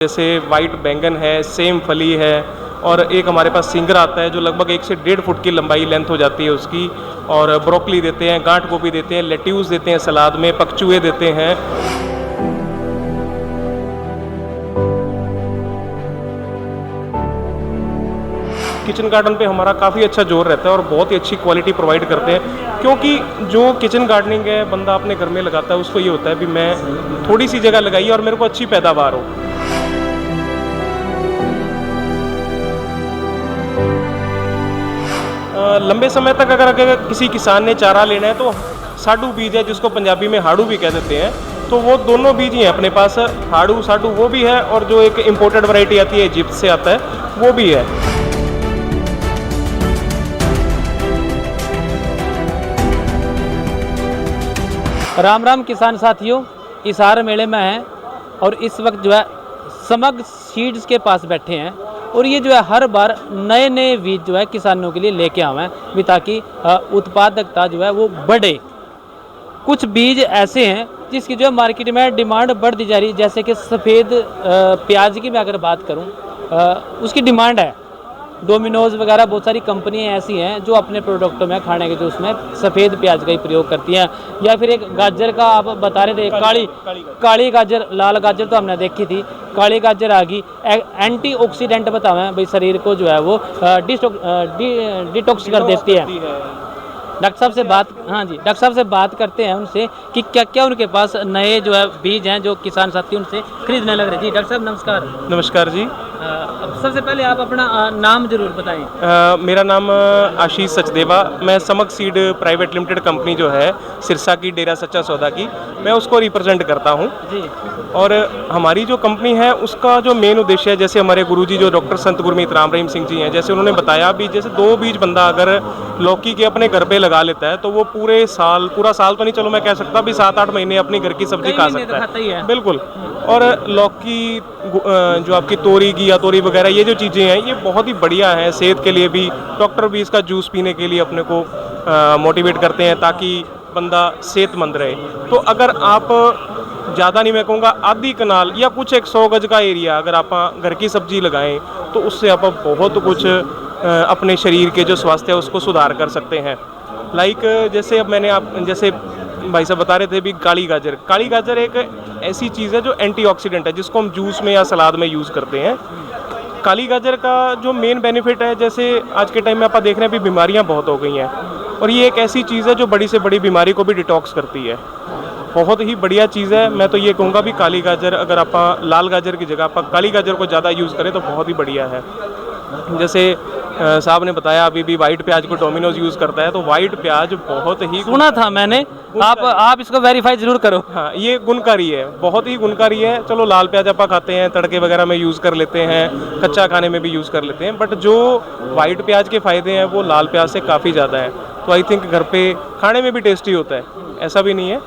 जैसे वाइट बैंगन है, सेम फली है, और एक हमारे पास सिंगर आता है जो लगभग 1 से 1.5 फुट की लंबाई लेंथ हो जाती है उसकी। और ब्रोकली देते हैं, गांठ गोभी देते हैं, लेट्यूस देते हैं सलाद में, पकचुए देते हैं। किचन गार्डन पे हमारा काफ़ी अच्छा जोर रहता है और बहुत ही अच्छी क्वालिटी प्रोवाइड करते हैं, क्योंकि जो किचन गार्डनिंग है बंदा अपने घर में लगाता है उसको ये होता है भी मैं थोड़ी सी जगह लगाई और मेरे को अच्छी पैदावार हो। लंबे समय तक अगर किसी किसान ने चारा लेना है तो साडू बीज है, जिसको पंजाबी में हाड़ू भी कह देते हैं, तो वो दोनों बीज ही हैं अपने पास। हाड़ू साडू वो भी है, और जो एक इम्पोर्टेड वैरायटी आती है इजिप्ट से आता है वो भी है। राम राम किसान साथियों, इसार मेले में हैं और इस वक्त जो है समग्र सीड्स के पास बैठे हैं और ये जो है हर बार नए नए बीज जो है किसानों के लिए लेके आए हैं भी ताकि उत्पादकता जो है वो बढ़े। कुछ बीज ऐसे हैं जिसकी जो है मार्केट में डिमांड बढ़ती जा रही है, जैसे कि सफ़ेद प्याज की मैं अगर बात करूं उसकी डिमांड है। डोमिनोज वगैरह बहुत सारी कंपनियां ऐसी हैं जो अपने प्रोडक्टों में खाने के जो उसमें सफ़ेद प्याज का ही प्रयोग करती हैं। या फिर एक गाजर का आप बता रहे थे, काली गाजर, लाल गाजर तो हमने देखी थी, काली गाजर आ गई। एंटीऑक्सीडेंट बतावें भाई, शरीर को जो है वो डिटॉक्स कर देती है। डॉक्टर साहब से बात, हाँ जी, डॉक्टर साहब से बात करते हैं उनसे कि क्या क्या उनके पास नए जो है बीज हैं जो किसान साथी उनसे खरीदने लग रहे हैं। जी डॉक्टर साहब नमस्कार। नमस्कार जी। सबसे पहले आप अपना नाम जरूर बताएं। मेरा नाम आशीष सचदेवा, मैं समक सीड प्राइवेट लिमिटेड कंपनी जो है सिरसा की, डेरा सच्चा सौदा की, मैं उसको रिप्रेजेंट करता हूँ जी। और हमारी जो कंपनी है उसका जो मेन उद्देश्य है, जैसे हमारे गुरुजी जो डॉक्टर संत गुरमीत राम रहीम सिंह जी हैं, जैसे उन्होंने बताया भी, जैसे 2 बीज बंदा अगर लौकी के अपने घर पे लगा लेता है तो वो पूरा साल तो नहीं, चलो मैं कह सकता भी 7-8 महीने अपनी घर की सब्जी खा सकता है। बिल्कुल। और लौकी, जो आपकी तोरी की या तोरी वगैरह, ये जो चीज़ें हैं ये बहुत ही बढ़िया हैं सेहत के लिए भी। डॉक्टर भी इसका जूस पीने के लिए अपने को मोटिवेट करते हैं ताकि बंदा सेहतमंद रहे। तो अगर आप ज़्यादा नहीं, मैं कहूँगा आधी कनाल या कुछ 100 गज का एरिया अगर आप घर की सब्जी लगाएं तो उससे आप बहुत कुछ अपने शरीर के जो स्वास्थ्य है उसको सुधार कर सकते हैं। जैसे अब मैंने जैसे भाई साहब बता रहे थे भी काली गाजर एक ऐसी चीज़ है जो एंटीऑक्सीडेंट है, जिसको हम जूस में या सलाद में यूज़ करते हैं। काली गाजर का जो मेन बेनिफिट है, जैसे आज के टाइम में आप देख रहे हैं भी बीमारियां बहुत हो गई हैं, और ये एक ऐसी चीज़ है जो बड़ी से बड़ी बीमारी को भी डिटॉक्स करती है। बहुत ही बढ़िया चीज़ है। मैं तो ये कहूँगा भी काली गाजर, अगर आप लाल गाजर की जगह आप काली गाजर को ज़्यादा यूज़ करें तो बहुत ही बढ़िया है। जैसे साहब ने बताया अभी भी वाइट प्याज को डोमिनोज यूज़ करता है, तो वाइट प्याज बहुत ही, सुना था मैंने, आप इसको वेरीफाई जरूर करो। हाँ, ये गुणकारी है, बहुत ही गुणकारी है। चलो लाल प्याज आप खाते हैं, तड़के वगैरह में यूज़ कर लेते हैं, कच्चा खाने में भी यूज़ कर लेते हैं, बट जो वाइट प्याज के फ़ायदे हैं वो लाल प्याज से काफ़ी ज़्यादा है। तो आई थिंक घर पे खाने में भी टेस्टी होता है, ऐसा भी नहीं है।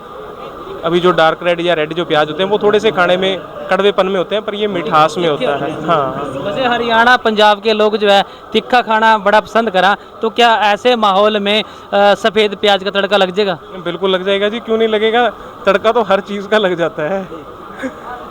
अभी जो डार्क रेड या रेड जो प्याज होते हैं वो थोड़े से खाने में कड़वेपन में होते हैं, पर ये मिठास में होता है। हाँ, वैसे हरियाणा पंजाब के लोग जो है तीखा खाना बड़ा पसंद करा, तो क्या ऐसे माहौल में सफ़ेद प्याज का तड़का लग जाएगा? बिल्कुल लग जाएगा जी, क्यों नहीं लगेगा। तड़का तो हर चीज़ का लग जाता है।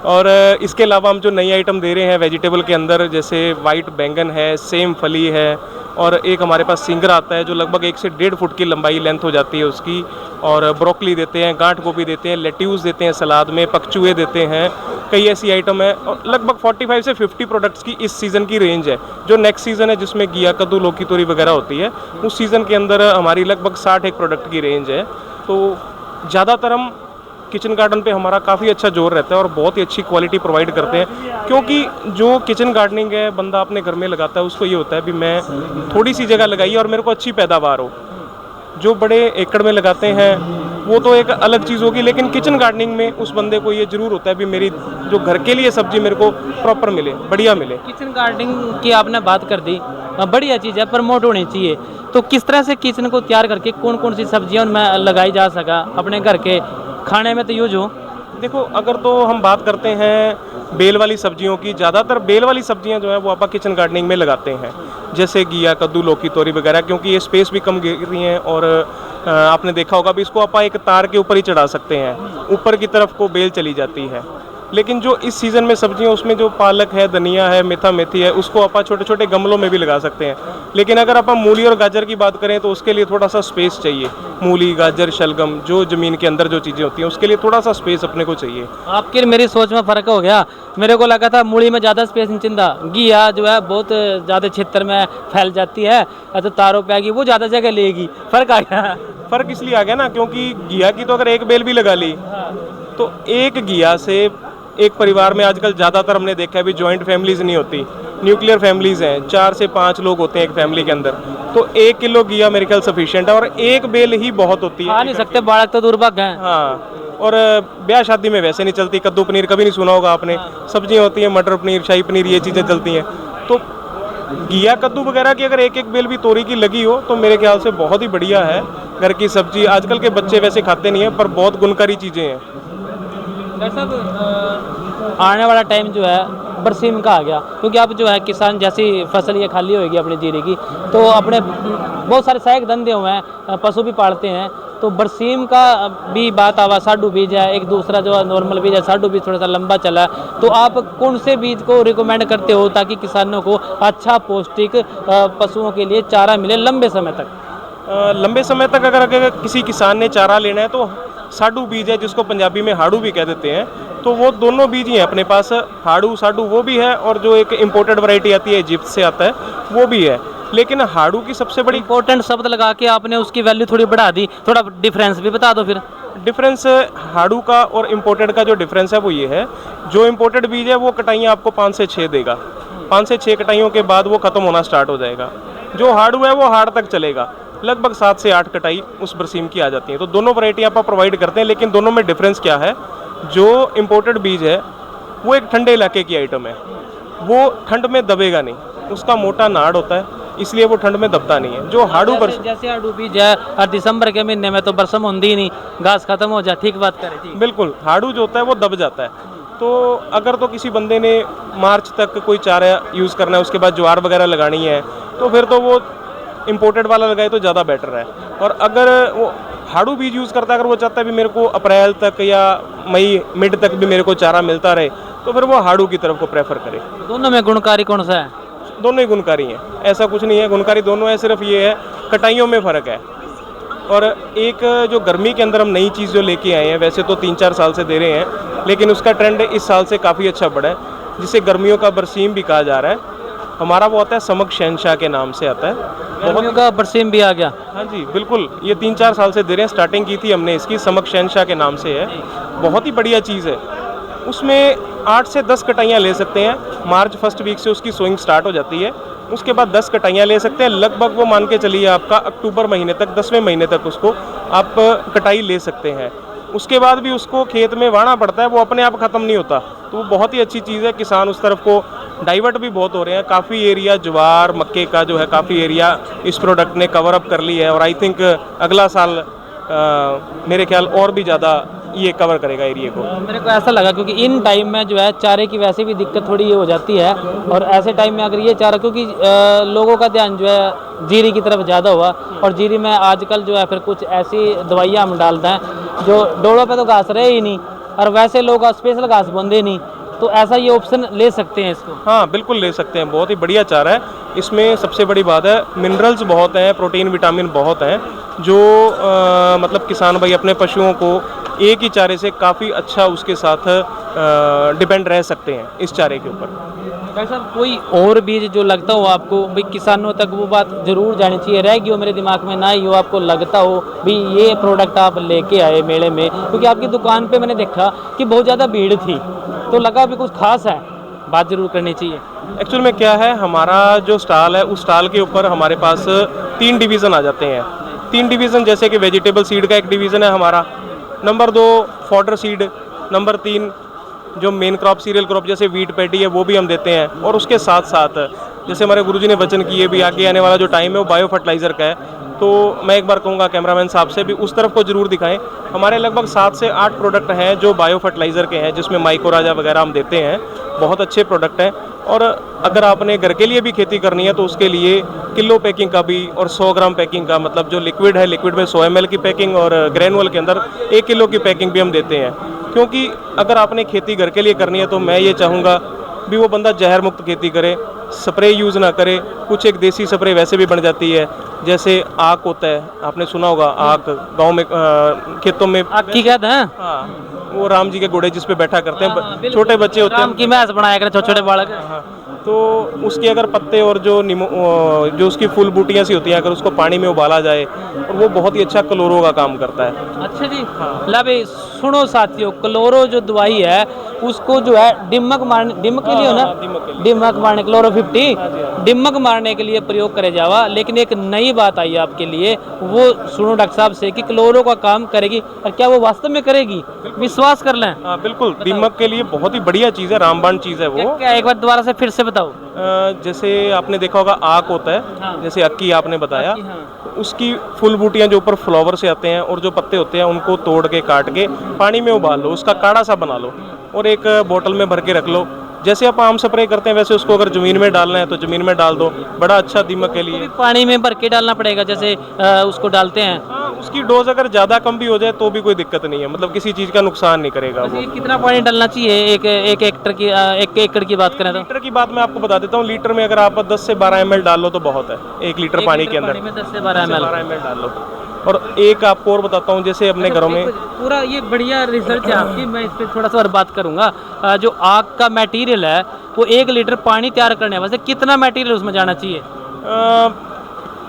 और इसके अलावा हम जो नई आइटम दे रहे हैं वेजिटेबल के अंदर, जैसे वाइट बैंगन है, सेम फली है, और एक हमारे पास सिंगर आता है जो लगभग 1 से 1.5 फुट की लंबाई लेंथ हो जाती है उसकी। और ब्रोकली देते हैं, गांठ गोभी देते हैं, लेट्यूस देते हैं सलाद में, पकचुए देते हैं। कई ऐसी आइटम है, और लगभग 45 से 50 प्रोडक्ट्स की इस सीज़न की रेंज है। जो नेक्स्ट सीज़न है जिसमें घिया, कद्दू, लौकी, तोरी वगैरह होती है, उस सीज़न के अंदर हमारी लगभग 60 एक प्रोडक्ट की रेंज है। तो ज़्यादातर हम किचन गार्डन पे हमारा काफ़ी अच्छा जोर रहता है और बहुत ही अच्छी क्वालिटी प्रोवाइड करते हैं, क्योंकि जो किचन गार्डनिंग है बंदा अपने घर में लगाता है उसको ये होता है भी मैं थोड़ी सी जगह लगाई और मेरे को अच्छी पैदावार हो। जो बड़े एकड़ में लगाते हैं वो तो एक अलग चीज़ होगी, लेकिन किचन गार्डनिंग में उस बंदे को ये जरूर होता है भी मेरी जो घर के लिए सब्जी मेरे को प्रॉपर मिले, बढ़िया मिले। किचन गार्डनिंग की आपने बात कर दी, बढ़िया चीज़ है, प्रमोट होनी चाहिए। तो किस तरह से किचन को तैयार करके कौन कौन सी सब्जियां उनमें लगाई जा सका अपने घर के खाने में तो यूज हो? देखो, अगर तो हम बात करते हैं बेल वाली सब्जियों की, ज़्यादातर बेल वाली सब्जियां जो है वो आप किचन गार्डनिंग में लगाते हैं, जैसे घिया, कद्दू, लौकी, तोरी वगैरह, क्योंकि ये स्पेस भी कम गिर रही हैं। और आपने देखा होगा भी इसको आप एक तार के ऊपर ही चढ़ा सकते हैं, ऊपर की तरफ को बेल चली जाती है। लेकिन जो इस सीज़न में सब्जियां, उसमें जो पालक है, धनिया है, मेथा मेथी है, उसको आप छोटे छोटे गमलों में भी लगा सकते हैं। लेकिन अगर आप मूली और गाजर की बात करें तो उसके लिए थोड़ा सा स्पेस चाहिए। मूली, गाजर, शलगम, जो ज़मीन के अंदर जो चीज़ें होती हैं उसके लिए थोड़ा सा स्पेस अपने को चाहिए। आपकी और मेरी सोच में फ़र्क हो गया। मेरे को लगा था मूली में ज़्यादा स्पेस नहीं चिंता, घिया जो है बहुत ज़्यादा क्षेत्र में फैल जाती है, तो तारों पे आएगी, वो ज़्यादा जगह लेगी। फ़र्क आ गया। फ़र्क इसलिए आ गया ना, क्योंकि घिया की तो अगर एक बेल भी लगा ली तो एक घिया से एक परिवार में आजकल ज़्यादातर हमने देखा है भी जॉइंट फैमिलीज़ नहीं होती, न्यूक्लियर फैमिलीज़ हैं, 4 से 5 लोग होते हैं एक फैमिली के अंदर, तो 1 किलो घिया मेरे ख्याल सफिशिएंट है और एक बेल ही बहुत होती है। खा नहीं सकते, बालक तो दुर्भाग्य हैं। हाँ, और ब्याह शादी में वैसे नहीं चलती। कद्दू पनीर कभी नहीं सुना होगा आपने, सब्जियां होती हैं, मटर पनीर, शाही पनीर, ये चीज़ें चलती हैं। तो घिया, कद्दू वगैरह की अगर एक एक बेल भी तोरी की लगी हो तो मेरे ख्याल से बहुत ही बढ़िया है घर की सब्जी। आजकल के बच्चे वैसे खाते नहीं हैं, पर बहुत गुणकारी चीज़ें हैं। डॉक्टर साहब, आने वाला टाइम जो है बरसीम का आ गया, क्योंकि अब जो है किसान जैसी फसल ये खाली होगी अपनी जीरे की, तो अपने बहुत सारे सहायक धंधे हुए हैं, पशु भी पालते हैं, तो बरसीम का भी बात आवा। साडू बीज है, एक दूसरा जो है नॉर्मल बीज है, साडू बीज थोड़ा सा लंबा चला है, तो आप कौन से बीज को रिकमेंड करते हो ताकि किसानों को अच्छा पौष्टिक पशुओं के लिए चारा मिले लंबे समय तक? लंबे समय तक अगर किसी किसान ने चारा लेना है तो साडू बीज है, जिसको पंजाबी में हाड़ू भी कह देते हैं, तो वो दोनों बीज ही हैं अपने पास। हाड़ू, साडू वो भी है, और जो एक इम्पोर्टेड वैरायटी आती है इजिप्ट से आता है वो भी है। लेकिन हाड़ू की सबसे बड़ी इंपॉर्टेंट शब्द लगा के आपने उसकी वैल्यू थोड़ी बढ़ा दी, थोड़ा डिफरेंस भी बता दो फिर। डिफरेंस हाड़ू का और इम्पोर्टेड का जो डिफरेंस है वो ये है, जो इम्पोर्टेड बीज है वो कटाइयाँ आपको 5 से 6 देगा, 5 से 6 कटाइयों के बाद वो ख़त्म होना स्टार्ट हो जाएगा। जो हाड़ू है वो हाड़ तक चलेगा, लगभग 7 से 8 कटाई उस बरसीम की आ जाती है। तो दोनों वैरायटी आप प्रोवाइड करते हैं, लेकिन दोनों में डिफरेंस क्या है? जो इम्पोर्टेड बीज है वो एक ठंडे इलाके की आइटम है, वो ठंड में दबेगा नहीं, उसका मोटा नाड़ होता है, इसलिए वो ठंड में दबता नहीं है। जो हाड़ू जैसे हाड़ू बीज है, और दिसंबर के महीने में तो बरसम होती ही नहीं, घास खत्म हो जाए, ठीक बात करें जी। बिल्कुल, हाड़ू जो होता है वो दब जाता है। तो अगर तो किसी बंदे ने मार्च तक कोई चारा यूज़ करना है, उसके बाद ज्वार वगैरह लगानी है, तो फिर तो वो इम्पोर्टेड वाला लगाए तो ज़्यादा बेटर है। और अगर वो हाड़ू बीज यूज़ करता है, अगर वो चाहता है भी मेरे को अप्रैल तक या मई मिड तक भी मेरे को चारा मिलता रहे, तो फिर वो हाड़ू की तरफ को प्रेफर करे। दोनों में गुणकारी कौन सा है? दोनों ही गुणकारी हैं, ऐसा कुछ नहीं है, गुणकारी दोनों है, सिर्फ ये है कटाइयों में फ़र्क है। और एक जो गर्मी के अंदर हम नई चीज़ जो लेके आए हैं, वैसे तो 3-4 साल से दे रहे हैं, लेकिन उसका ट्रेंड इस साल से काफ़ी अच्छा बढ़ा है, जिसे गर्मियों का बरसीम भी कहा जा रहा है। हमारा वो आता है समक शहनशाह के नाम से आता है। गर्मियों का बरसीम भी आ गया? हाँ जी बिल्कुल, ये 3-4 साल से दे रहे हैं, स्टार्टिंग की थी हमने इसकी, समक शहनशाह के नाम से है। बहुत ही बढ़िया चीज़ है, उसमें 8 से 10 कटाइयाँ ले सकते हैं। मार्च फर्स्ट वीक से उसकी सोइंग स्टार्ट हो जाती है, उसके बाद 10 कटाइयाँ ले सकते हैं। लगभग वो मान के चलिए आपका अक्टूबर महीने तक, 10वें महीने तक उसको आप कटाई ले सकते हैं। उसके बाद भी उसको खेत में वाहना पड़ता है, वो अपने आप ख़त्म नहीं होता। तो वो बहुत ही अच्छी चीज़ है, किसान उस तरफ को डाइवर्ट भी बहुत हो रहे हैं। काफ़ी एरिया ज्वार मक्के का जो है, काफ़ी एरिया इस प्रोडक्ट ने कवर अप कर ली है, और आई थिंक अगला साल मेरे ख्याल और भी ज़्यादा ये कवर करेगा एरिया को। मेरे को ऐसा लगा, क्योंकि इन टाइम में जो है चारे की वैसे भी दिक्कत थोड़ी ये हो जाती है, और ऐसे टाइम में अगर ये चारा, क्योंकि लोगों का ध्यान जो है जीरी की तरफ ज़्यादा हुआ, और जीरी में आजकल जो है फिर कुछ ऐसी दवाइयाँ हम डालते हैं जो डोड़ों पे तो घास रहे ही नहीं, और वैसे लोग स्पेशल घास बोंदे नहीं, तो ऐसा ये ऑप्शन ले सकते हैं इसको? हाँ बिल्कुल ले सकते हैं, बहुत ही बढ़िया चारा है। इसमें सबसे बड़ी बात है मिनरल्स बहुत हैं, प्रोटीन विटामिन बहुत हैं, जो मतलब किसान भाई अपने पशुओं को एक ही चारे से काफ़ी अच्छा उसके साथ डिपेंड रह सकते हैं इस चारे के ऊपर। डॉक्टर साहब, कोई और बीज जो लगता हो आपको भाई किसानों तक वो बात जरूर जानी चाहिए, रहेगी हो मेरे दिमाग में ना ही हो, आपको लगता हो भी ये प्रोडक्ट आप लेके आए मेले में, क्योंकि आपकी दुकान पे मैंने देखा कि बहुत ज़्यादा भीड़ थी, तो लगा भी कुछ खास है, बात जरूर करनी चाहिए। एक्चुअल में क्या है, हमारा जो स्टॉल है उस स्टॉल के ऊपर हमारे पास 3 डिवीज़न आ जाते हैं। 3 डिवीज़न, जैसे कि वेजिटेबल सीड का एक डिवीज़न है हमारा, नंबर 2 फॉडर सीड, नंबर 3 जो मेन क्रॉप सीरियल क्रॉप जैसे वीट पैडी है वो भी हम देते हैं। और उसके साथ साथ जैसे हमारे गुरुजी ने वचन किए भी, आगे आने वाला जो टाइम है वो बायो फर्टिलाइज़र का है, तो मैं एक बार कहूँगा कैमरामैन साहब से भी उस तरफ को जरूर दिखाएं। हमारे लगभग 7 से 8 प्रोडक्ट हैं जो बायो फर्टिलाइज़र के हैं, जिसमें माइकोराजा वगैरह हम देते हैं, बहुत अच्छे प्रोडक्ट हैं। और अगर आपने घर के लिए भी खेती करनी है तो उसके लिए किलो पैकिंग का भी और 100 ग्राम पैकिंग का, मतलब जो लिक्विड है, लिक्विड में 100 ml की पैकिंग, और ग्रेनुअल के अंदर 1 किलो की पैकिंग भी हम देते हैं। क्योंकि अगर आपने खेती घर के लिए करनी है तो मैं ये चाहूँगा भी वो बंदा जहर मुक्त खेती करे, स्प्रे यूज़ ना करे। कुछ एक देसी स्प्रे वैसे भी बन जाती है, जैसे आक होता है, आपने सुना होगा आक, गांव में खेतों में आपकी कहते हैं हाँ, वो राम जी के घोड़े जिस पे बैठा करते हैं, बिल्कुल। छोटे बच्चे होते हैं राम की मैस बनाया करे छोटे छोटे बालक। हाँ, तो उसके अगर पत्ते और जो उसकी फूल बूटियाँ सी होती हैं, अगर उसको पानी में उबाला जाए, और वो बहुत ही अच्छा क्लोरो का काम करता है। अच्छा जी। ला भाई सुनो साथियों, क्लोरो जो दवाई है उसको जो है डिमक के लिए हो ना, डिमक मारने क्लोरो 50 डिमक मारने के लिए प्रयोग करे जावा। लेकिन एक नई बात आई है आपके लिए, वो सुनो डॉक्टर साहब से कि क्लोरो का काम करेगी, और क्या वो वास्तव में करेगी? विश्वास कर लें। हाँ बिल्कुल, दीमक के लिए बहुत ही बढ़िया चीज़ है, रामबाण चीज़ है वो। क्या एक बार दोबारा से फिर से बताओ। जैसे आपने देखा होगा आक होता है, हाँ। जैसे अक्की आपने बताया, अक्की, हाँ। उसकी फूल बूटियां जो ऊपर फ्लावर से आते हैं और जो पत्ते होते हैं उनको तोड़ के काट के पानी में उबाल लो, उसका काढ़ा सा बना लो और एक बोतल में भर के रख लो। जैसे आप आम स्प्रे करते हैं वैसे उसको अगर ज़मीन में डालना है तो ज़मीन में डाल दो, बड़ा अच्छा दीमक के लिए। पानी में भर के डालना पड़ेगा जैसे उसको डालते हैं? हाँ, उसकी डोज अगर ज़्यादा कम भी हो जाए तो भी कोई दिक्कत नहीं है, मतलब किसी चीज़ का नुकसान नहीं करेगा वो। कितना पानी डालना चाहिए एक एकड़ की बात करें तो? लीटर की बात मैं आपको बता देता हूँ। लीटर में अगर आप 10 से 12 ml डाल लो तो बहुत है, 1 लीटर पानी के अंदर 10 से 12 ml डाल लो। और एक आपको और बताता हूँ, जैसे अपने घरों में पूरा ये बढ़िया रिसर्च है आपकी, मैं इस पर थोड़ा सा और बात करूंगा। जो आग का मटेरियल है वो 1 लीटर पानी तैयार करने वास्ते कितना मटेरियल उसमें जाना चाहिए?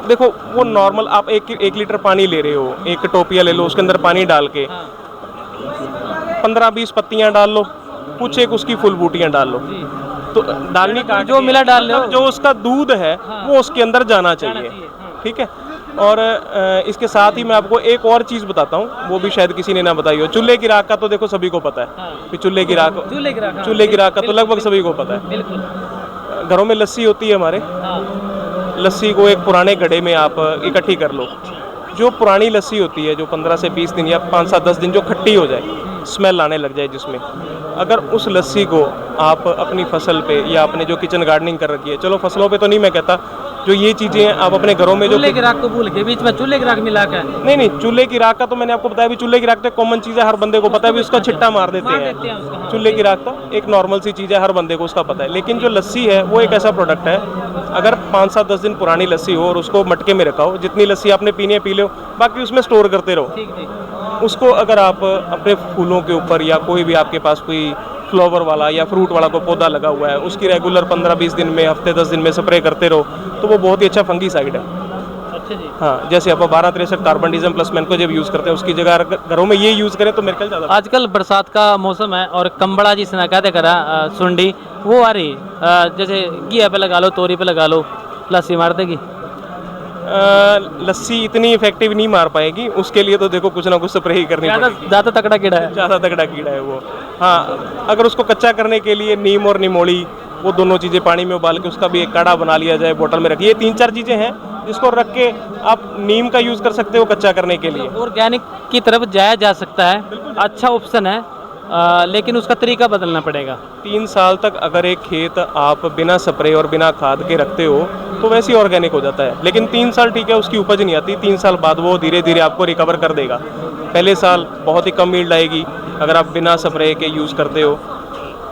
देखो वो नॉर्मल आप एक लीटर पानी ले रहे हो, एक टोपिया ले लो, उसके अंदर पानी डाल के 15-20 पत्तियां डाल लो, कुछ एक उसकी फूल बूटियां डाल लो, तो डालनी का जो मिला डाल लो, जो उसका दूध है वो उसके अंदर जाना चाहिए। ठीक है। और इसके साथ ही मैं आपको एक और चीज़ बताता हूँ, वो भी शायद किसी ने ना बताई हो। चूल्हे की राख का तो देखो सभी को पता है कि चूल्हे की राख का तो लगभग सभी को पता है। बिल्कुल। घरों में लस्सी होती है हमारे, लस्सी को एक पुराने घड़े में आप इकट्ठी कर लो। जो पुरानी लस्सी होती है, जो 15 से 20 दिन या 5-7-10 दिन जो खट्टी हो जाए, स्मेल आने लग जाए जिसमें, अगर उस लस्सी को आप अपनी फसल पे या अपने जो किचन गार्डनिंग कर रखी है, चलो फसलों पे तो नहीं मैं कहता, जो ये चीज़ें आप अपने घरों में जो चूल्हे की राख को भूल के बीच में चूल्हे की राख मिला के नहीं चूल्हे की राख का तो मैंने आपको बताया भी, चूल्हे की राख तो कॉमन चीज़ है, हर बंदे को पता है भी, उसका छिट्टा मार देते हैं। चूल्हे की राख तो एक नॉर्मल सी चीज़ है, हर बंदे को उसका पता है। लेकिन जो लस्सी है वो एक ऐसा प्रोडक्ट है, अगर 5-7-10 दिन पुरानी लस्सी हो और उसको मटके में रखाओ, जितनी लस्सी आपने पीनी है पी लो, बाकी उसमें स्टोर करते रहो। उसको अगर आप अपने फूलों के ऊपर या कोई भी आपके पास कोई फ्लावर वाला या फ्रूट वाला कोई पौधा लगा हुआ है, उसकी रेगुलर 15-20 दिन में, हफ्ते 10 दिन में स्प्रे करते रहो, तो वो बहुत ही अच्छा फंगीसाइड है। अच्छा जी। हाँ, जैसे आप 12-63 कार्बनडिज़म प्लस मैनको जब यूज़ करते हैं, उसकी जगह अगर घरों में ये यूज़ करें तो मेरे ख्याल ज़्यादा। आजकल बरसात का मौसम है और कंबड़ा जिसने कहते करा सुंडी वो आ रही, जैसे घिया पे लगा लो, तोरी पे लगा लो, लस्सी मार देगी। लस्सी इतनी इफेक्टिव नहीं मार पाएगी, उसके लिए तो देखो कुछ ना कुछ स्प्रे ही करनी पड़ेगी। ज़्यादा तगड़ा कीड़ा है, ज़्यादा तगड़ा कीड़ा है वो। हाँ, अगर उसको कच्चा करने के लिए नीम और निमोली, वो दोनों चीज़ें पानी में उबाल के उसका भी एक काढ़ा बना लिया जाए, बोतल में रखिए। ये 3-4 चीज़ें हैं जिसको रख के आप नीम का यूज़ कर सकते हो कच्चा करने के लिए। ऑर्गेनिक की तरफ जाया जा सकता है, अच्छा ऑप्शन है, लेकिन उसका तरीका बदलना पड़ेगा। 3 साल तक अगर एक खेत आप बिना स्प्रे और बिना खाद के रखते हो तो वैसे ही ऑर्गेनिक हो जाता है। लेकिन 3 साल ठीक है, उसकी उपज नहीं आती, 3 साल बाद वो धीरे धीरे आपको रिकवर कर देगा। पहले साल बहुत ही कम यील्ड आएगी अगर आप बिना स्प्रे के यूज़ करते हो,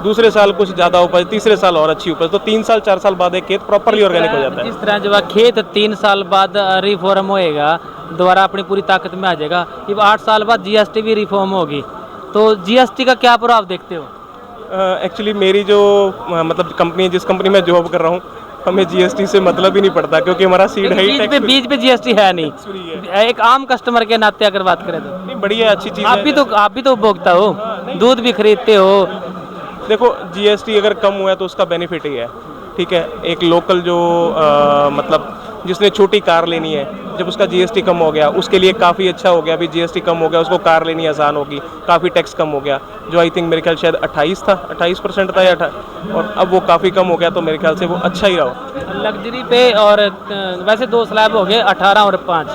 दूसरे साल कुछ ज़्यादा उपज, तीसरे साल और अच्छी उपज, तो 3 साल 4 साल बाद एक खेत प्रॉपरली ऑर्गेनिक हो जाता है। जिस तरह जब खेत 3 साल बाद रिफॉर्म होएगा, दोबारा अपनी पूरी ताकत में आ जाएगा, अब 8 साल बाद जीएसटी भी रिफॉर्म होगी, तो जीएसटी का क्या प्रभाव देखते हो? एक्चुअली मेरी जो मतलब कंपनी, जिस कंपनी में जॉब कर रहा हूँ, हमें जीएसटी से मतलब ही नहीं पड़ता, क्योंकि हमारा सीड है ही बीच पे जीएसटी है नहीं। एक आम कस्टमर के नाते अगर बात करें तो नहीं, बढ़िया अच्छी चीज़ आप भी तो उपभोक्ता हो, दूध भी खरीदते हो। देखो जीएसटी अगर कम हुआ है तो उसका बेनिफिट ही है। ठीक है, एक लोकल जो मतलब जिसने छोटी कार लेनी है, जब उसका जीएसटी कम हो गया, उसके लिए काफ़ी अच्छा हो गया। अभी जीएसटी कम हो गया, उसको कार लेनी आसान होगी, काफ़ी टैक्स कम हो गया, जो आई थिंक मेरे ख्याल शायद 28% था या और अब वो काफ़ी कम हो गया, तो मेरे ख्याल से वो अच्छा ही रहा। लग्जरी पे और वैसे 2 स्लैब हो गए, 18 और 5।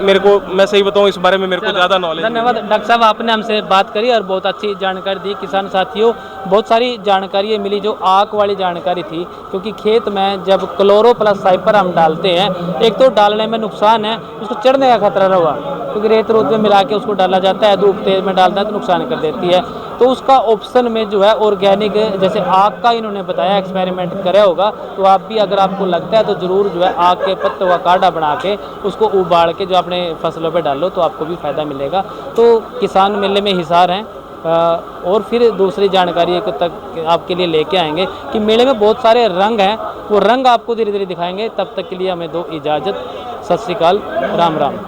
मेरे को, मैं सही बताऊं इस बारे में मेरे को ज़्यादा नॉलेज नहीं है। धन्यवाद डॉक्टर साहब, आपने हमसे बात करी और बहुत अच्छी जानकारी दी। किसान साथियों, बहुत सारी जानकारी मिली जो आग वाली जानकारी थी, क्योंकि खेत में जब क्लोरो प्लस साइपर हम डालते हैं, एक तो डालने में नुकसान है, उसको चढ़ने का खतरा रहा, क्योंकि रेत रोत में मिला के उसको डाला जाता है, धूप तेज में डालता है तो नुकसान कर देती है। तो उसका ऑप्शन में जो है ऑर्गेनिक, जैसे आग का इन्होंने बताया एक्सपेरिमेंट करा होगा, तो आप भी अगर आपको लगता है तो ज़रूर जो है आग के पत्तों का काढ़ा बना के उसको उबाल के जो अपने फसलों पे डालो तो आपको भी फ़ायदा मिलेगा। तो किसान मेले में हिसार हैं, और फिर दूसरी जानकारी एक तक आपके लिए लेके आएंगे कि मेले में बहुत सारे रंग हैं, वो रंग आपको धीरे धीरे दिखाएंगे। तब तक के लिए हमें दो इजाज़त। सत श्री अकाल, राम राम।